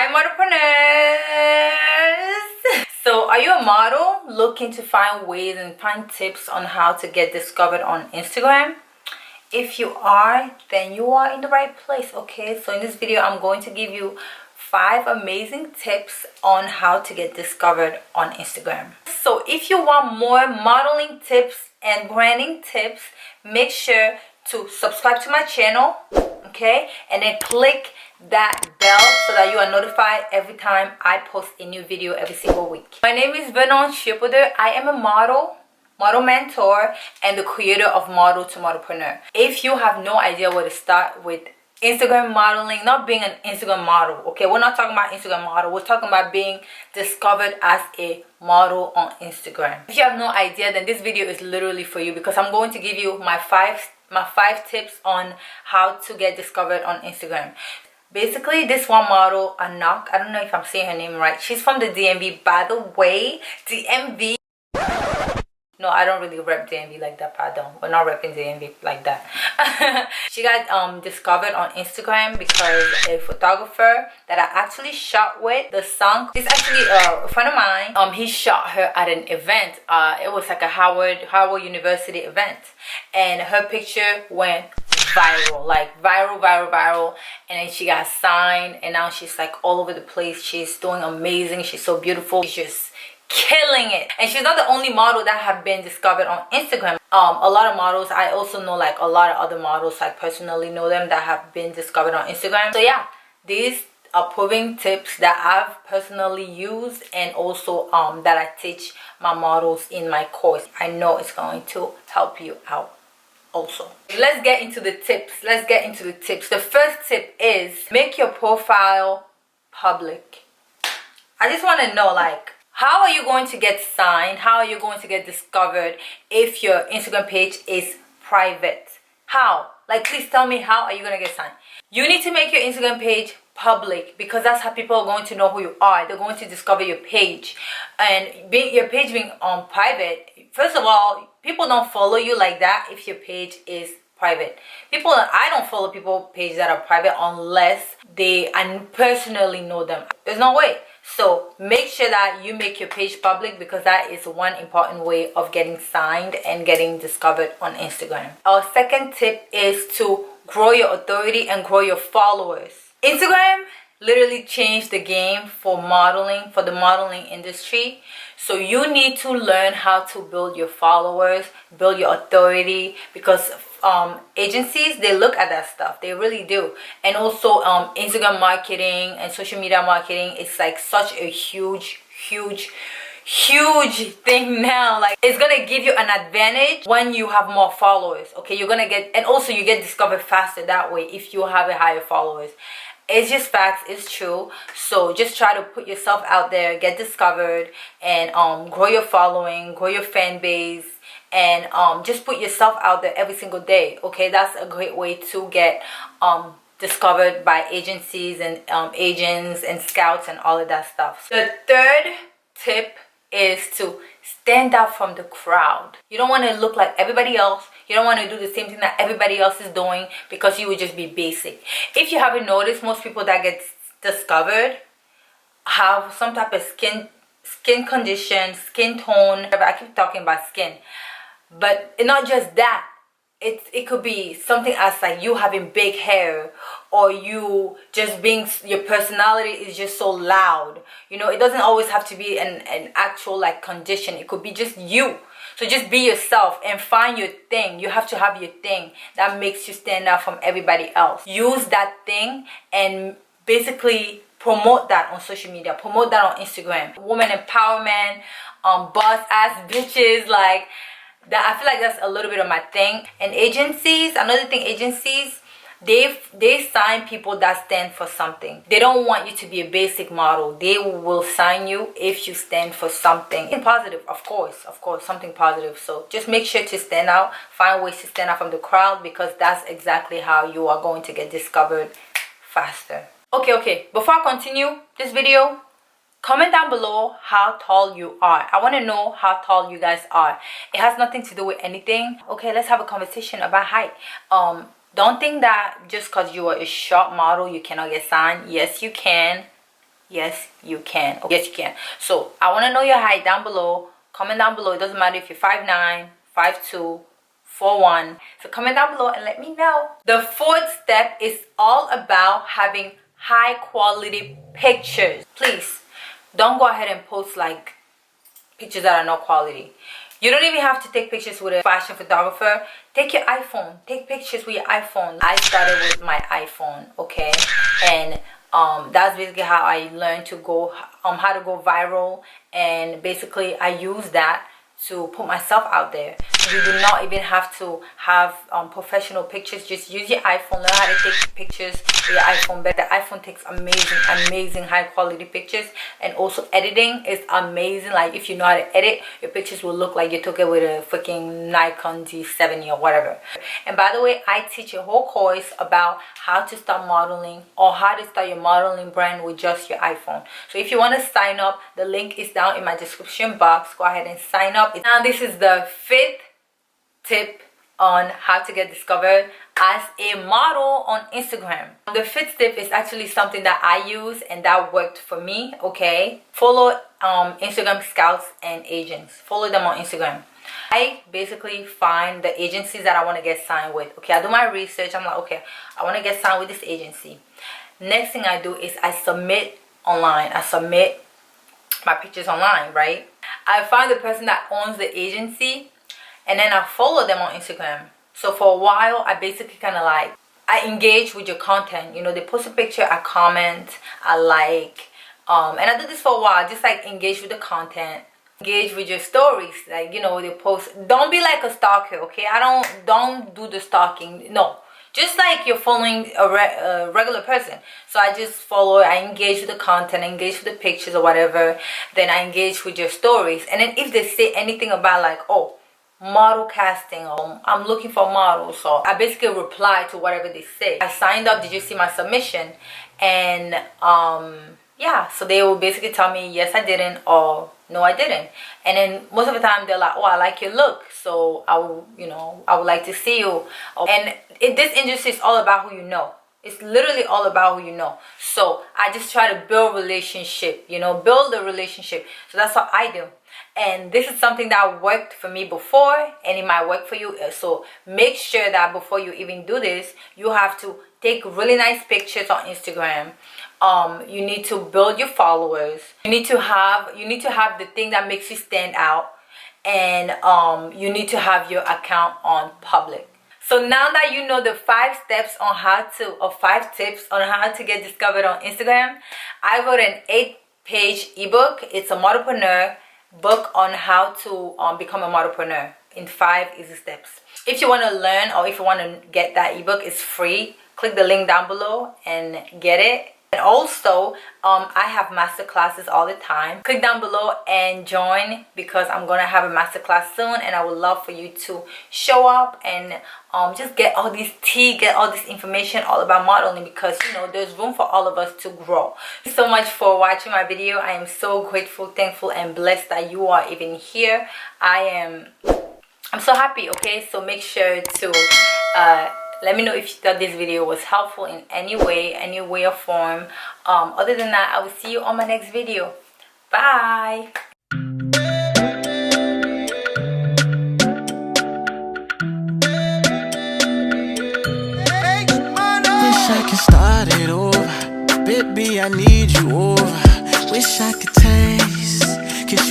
Hi modelpreneurs! So are you a model looking to find ways and find tips on how to get discovered on Instagram? If you are, then you are in the right place. Okay, so in this video I'm going to give you 5 amazing tips on how to get discovered on Instagram. So if you want more modeling tips and branding tips, make sure to subscribe to my channel, okay, and then click that bell so that you are notified every time I post a new video every single week. My name is Vernon Schipperder. I am a model mentor, and the creator of Model to Modelpreneur. If you have no idea where to start with Instagram modeling, not being an Instagram model, okay, we're not talking about Instagram model, we're talking about being discovered as a model on Instagram. If you have no idea, then this video is literally for you, because I'm going to give you my five tips on how to get discovered on Instagram. Basically, this one model, Anak, I don't know if I'm saying her name right, she's from the DMV. By the way, DMV, no, I don't really rep DMV like that, pardon. We're not repping DMV like that. She got discovered on Instagram because a photographer that I actually shot with, the song, is actually a friend of mine. He shot her at an event. It was like a Howard University event, and her picture went viral, like viral, and then she got signed, and now she's like all over the place. She's doing amazing. She's so beautiful. She's just killing it, and she's not the only model that have been discovered on Instagram. A lot of models, I also know like a lot of other models, I personally know them, that have been discovered on Instagram. So yeah, these are proven tips that I've personally used, and also that I teach my models in my course. I know it's going to help you out also. Let's get into the tips. The first tip is make your profile public. I just want to know, like, how are you going to get signed? How are you going to get discovered if your Instagram page is private? How? Like, please tell me, how are you going to get signed? You need to make your Instagram page public, because that's how people are going to know who you are. They're going to discover your page. And your page being private, first of all, people don't follow you like that if your page is private. I don't follow people pages that are private unless I personally know them. There's no way. So make sure that you make your page public, because that is one important way of getting signed and getting discovered on Instagram. Our second tip is to grow your authority and grow your followers. Instagram literally changed the game for modeling, for the modeling industry. So you need to learn how to build your followers, build your authority, because agencies, they look at that stuff, they really do. And also Instagram marketing and social media marketing is like such a huge thing now. Like, it's gonna give you an advantage when you have more followers. Okay, you're gonna get, and also you get discovered faster that way if you have a higher followers. It's just facts, it's true. So just try to put yourself out there, get discovered, and grow your following, grow your fan base, and just put yourself out there every single day. Okay, that's a great way to get discovered by agencies and agents and scouts and all of that stuff. The third tip is to stand out from the crowd. You don't want to look like everybody else. You don't want to do the same thing that everybody else is doing, because you would just be basic. If you haven't noticed, most people that get discovered have some type of skin condition, skin tone. I keep talking about skin, but not just that. It could be something as like you having big hair, or you just being, your personality is just so loud. You know, it doesn't always have to be an actual like condition. It could be just you. So just be yourself and find your thing. You have to have your thing that makes you stand out from everybody else. Use that thing and basically promote that on social media. Promote that on Instagram. Woman empowerment, boss ass bitches, like that. I feel like that's a little bit of my thing. And agencies, another thing, agencies, they sign people that stand for something. They don't want you to be a basic model. They will sign you if you stand for something positive, of course, something positive. So just make sure to stand out. Find ways to stand out from the crowd, because that's exactly how you are going to get discovered faster. Okay, before I continue this video, comment down below how tall you are. I want to know how tall you guys are. It has nothing to do with anything. Okay, let's have a conversation about height. Don't think that just because you are a short model you cannot get signed. Yes, you can. Yes, you can. Yes, you can. So I want to know your height down below. Comment down below. It doesn't matter if you're 5'9", 5'2", 4'1". So comment down below and let me know. The fourth step is all about having high quality pictures. Please don't go ahead and post like pictures that are not quality. You don't even have to take pictures with a fashion photographer. Take your iPhone. Take pictures with your iPhone. I started with my iPhone, okay? And that's basically how I learned to go how to go viral, and basically I use that to put myself out there. You do not even have to have professional pictures. Just use your iPhone. Learn how to take pictures with your iPhone. But the iPhone takes amazing high quality pictures, and also editing is amazing. Like if you know how to edit, your pictures will look like you took it with a freaking Nikon D70 or whatever. And by the way, I teach a whole course about how to start modeling, or how to start your modeling brand with just your iPhone. So if you want to sign up, the link is down in my description box. Go ahead and sign up. Now this is the fifth tip on how to get discovered as a model on Instagram. The fifth tip is actually something that I use and that worked for me, okay? Follow Instagram scouts and agents. Follow them on Instagram. I basically find the agencies that I want to get signed with. Okay, I do my research. I'm like, okay, I want to get signed with this agency. Next thing I do is I submit online. I submit my pictures online, right? I find the person that owns the agency, and then I follow them on Instagram. So for a while, I basically kind of like, I engage with your content. You know, they post a picture, I comment, I like, and I do this for a while, just like engage with the content, engage with your stories. Like, you know, they post. Don't be like a stalker, okay? Don't do the stalking. No, just like you're following a regular person. So I just follow, I engage with the content, I engage with the pictures or whatever. Then I engage with your stories. And then if they say anything about like, oh, model casting, or I'm looking for models, so I basically reply to whatever they say. I signed up, did you see my submission? And yeah, so they will basically tell me yes I didn't, or no I didn't. And then most of the time they're like, oh, I like your look, so I will, you know, I would like to see you. And this industry is all about who you know. It's literally all about who you know. So I just try to build relationship, you know, build a relationship. So that's what I do. And this is something that worked for me before, and it might work for you. So make sure that before you even do this, you have to take really nice pictures on Instagram. You need to build your followers. You need to have the thing that makes you stand out, and you need to have your account on public. So now that you know the 5 tips on how to get discovered on Instagram, I wrote an 8-page ebook. It's a modelpreneur book on how to become a modelpreneur in 5 easy steps. If you want to learn, or if you want to get that ebook, it's free. Click the link down below and get it. And also I have master classes all the time. Click down below and join, because I'm gonna have a master class soon, and I would love for you to show up and just get all this tea, get all this information all about modeling, because you know there's room for all of us to grow. Thank you so much for watching my video. I am so grateful, thankful, and blessed that you are even here. I'm so happy. Okay, so make sure to let me know if you thought this video was helpful in any way or form. Other than that, I will see you on my next video. Bye. Wish I could start it over. Baby, I need you over. Wish I could take